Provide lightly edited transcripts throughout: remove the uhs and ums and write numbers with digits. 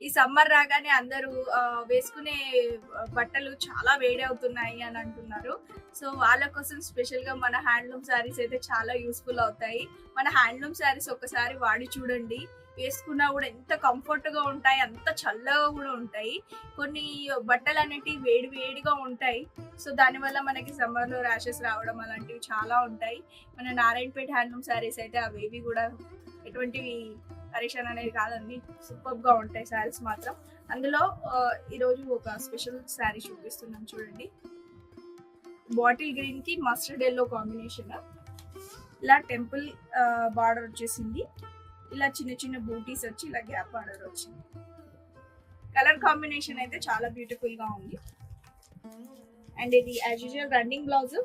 ఈ సమ్మర్ రాగానే అందరూ వేసుకునే బట్టలు చాలా వేడి అవుతున్నాయి అని అంటున్నారు. సో వాళ్ళ కోసం స్పెషల్‌గా మన హ్యాండ్లూమ్ శారీస్ అయితే చాలా యూజ్‌ఫుల్ అవుతాయి. మన హ్యాండ్లూమ్ శారీస్ ఒక్కసారి వాడి చూడండి. వేసుకున్నా కూడా ఎంత కంఫర్ట్‌గా ఉంటాయి, అంత చల్లగా కూడా ఉంటాయి. కొన్ని బట్టలనేటివి వేడి వేడిగా ఉంటాయి. సో దానివల్ల మనకి సమ్మర్‌లో ర్యాషెస్ రావడం అలాంటివి చాలా ఉంటాయి. మన నారాయణపేట హ్యాండ్లూమ్ శారీస్ అయితే అవేవి కూడా ఎటువంటివి పరేషాన్ అనేది కాదండి. సూపర్‌గా ఉంటాయి శారీస్ మాత్రం. అందులో ఈరోజు ఒక స్పెషల్ శారీ చూపిస్తున్నాను చూడండి. బాటిల్ గ్రీన్ కి మస్టర్డ్ ఎల్లో కాంబినేషన్. ఇలా టెంపుల్ బార్డర్ వచ్చేసింది. ఇలా చిన్న చిన్న బూటీస్ వచ్చి ఇలా గ్యాప్ బార్డర్ వచ్చింది. కలర్ కాంబినేషన్ అయితే చాలా బ్యూటిఫుల్ గా ఉంది. అండ్ ఇది యాజ్ యూజువల్ రన్నింగ్ బ్లౌజ్.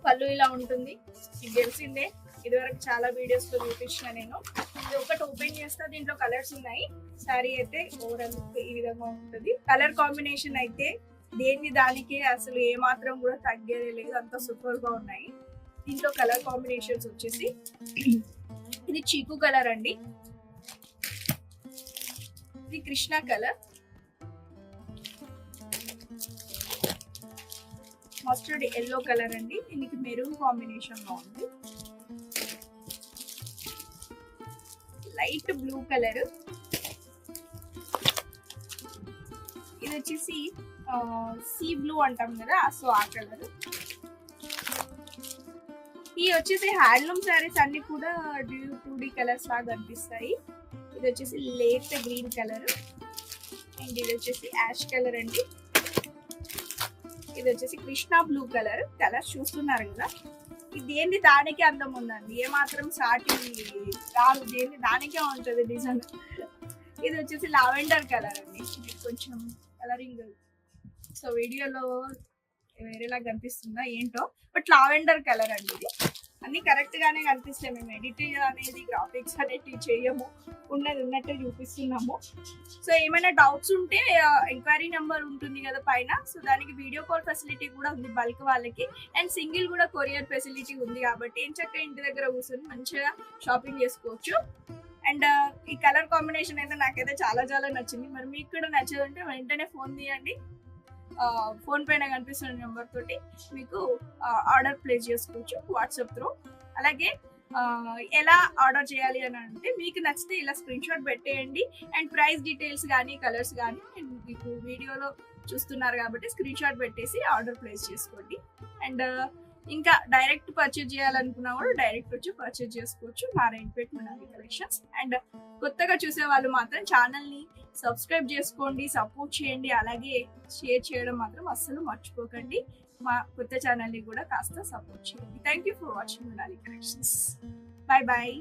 పళ్ళు ఇలా ఉంటుంది. మీకు తెలిసిందే, ఇదివరకు చాలా వీడియోస్ లో చూపించిన నేను. ఇది ఒకటి ఓపెన్ చేస్తా, దీంట్లో కలర్స్ ఉన్నాయి. శారీ అయితే ఓవరాల్ ఈ విధంగా ఉంటుంది. కలర్ కాంబినేషన్ అయితే దేని దానికి అసలు ఏ మాత్రం కూడా తగ్గేదే లేదు, అంత సూపర్ గా ఉన్నాయి. దీంట్లో కలర్ కాంబినేషన్స్ వచ్చేసి ఇది చీకు కలర్ అండి, ఇది Krishna colour, mustard yellow colour అండి, దీనికి మెరూన్ కాంబినేషన్ లో ఉంది, లైట్ బ్లూ కలర్, ఇది వచ్చేసి సీ బ్లూ అంటాం కదా, సో ఆ కలర్. ఈ వచ్చేసి హ్యాండ్లూమ్ శారీస్ అన్ని కూడా 2D కలర్స్ లాగా కనిపిస్తాయి. ఇది వచ్చేసి లేట్ గ్రీన్ కలర్ అండ్ ఇది వచ్చేసి యాష్ కలర్ అండి, ఇది వచ్చేసి కృష్ణ బ్లూ కలర్. కలర్ చూస్తున్నారు కదా, ఇది ఏంది దానికే అందం ఉందండి, ఏ మాత్రం సాటి రాదు, దేని దానికే ఉంటుంది డిజైన్. ఇది వచ్చేసి లావెండర్ కలర్ అండి, కొంచెం కలరింగ్ సో వీడియోలో వేరేలా కనిపిస్తుందా ఏంటో, బట్ లావెండర్ కలర్ అండి. ఇది అన్ని కరెక్ట్ గానే కనిపిస్తాయి. మేము ఎడిట్ అనేది గ్రాఫిక్స్ అనేది చేయము, ఉన్నది ఉన్నట్టు చూపిస్తున్నాము. సో ఏమైనా డౌట్స్ ఉంటే ఎంక్వైరీ నెంబర్ ఉంటుంది కదా పైన, సో దానికి వీడియో కాల్ ఫెసిలిటీ కూడా ఉంది బల్క్ వాళ్ళకి, అండ్ సింగిల్ కూడా కొరియర్ ఫెసిలిటీ ఉంది. కాబట్టి చక్కగా ఇంటి దగ్గర కూర్చొని మంచిగా షాపింగ్ చేసుకోవచ్చు. అండ్ ఈ కలర్ కాంబినేషన్ అయితే నాకైతే చాలా చాలా నచ్చింది. మరి మీకు కూడా నచ్చదంటే వెంటనే ఫోన్ తీయండి, ఫోన్ పైన కనిపిస్తున్న నెంబర్ తోటి మీకు ఆర్డర్ ప్లేస్ చేసుకోవచ్చు వాట్సాప్ త్రూ. అలాగే ఎలా ఆర్డర్ చేయాలి అని అంటే మీకు నచ్చితే ఇలా స్క్రీన్ షాట్ పెట్టేయండి, అండ్ ప్రైస్ డీటెయిల్స్ కానీ కలర్స్ కానీ మీకు వీడియోలో చూస్తున్నారు కాబట్టి స్క్రీన్ షాట్ పెట్టేసి ఆర్డర్ ప్లేస్ చేసుకోండి. అండ్ ఇంకా డైరెక్ట్ పర్చేజ్ చేయాలనుకున్నా కూడా డైరెక్ట్ వచ్చి పర్చేజ్ చేసుకోవచ్చు నారాయణపేట మనాలి కలెక్షన్స్. అండ్ కొత్తగా చూసే వాళ్ళు మాత్రం ఛానల్ని సబ్స్క్రైబ్ చేసుకోండి, సపోర్ట్ చేయండి, అలాగే షేర్ చేయడం మాత్రం అస్సలు మర్చిపోకండి. మా కొత్త ఛానల్ని కూడా కాస్త సపోర్ట్ చేయండి. Thank you for watching Manali collections. Bye bye.